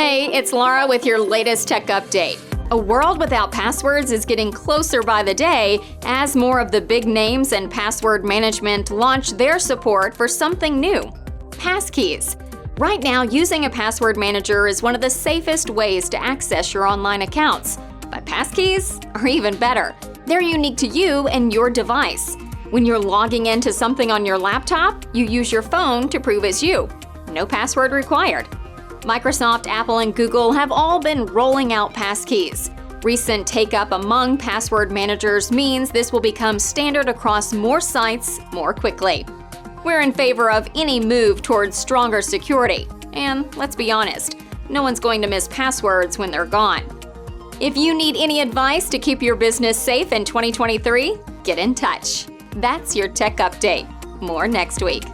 Hey, it's Laura with your latest tech update. A world without passwords is getting closer by the day as more of the big names and password management launch their support for something new: passkeys. Right now, using a password manager is one of the safest ways to access your online accounts. But passkeys are even better. They're unique to you and your device. When you're logging into something on your laptop, you use your phone to prove it's you. No password required. Microsoft, Apple, and Google have all been rolling out passkeys. Recent take-up among password managers means this will become standard across more sites more quickly. We're in favor of any move towards stronger security. And let's be honest, no one's going to miss passwords when they're gone. If you need any advice to keep your business safe in 2023, get in touch. That's your tech update. More next week.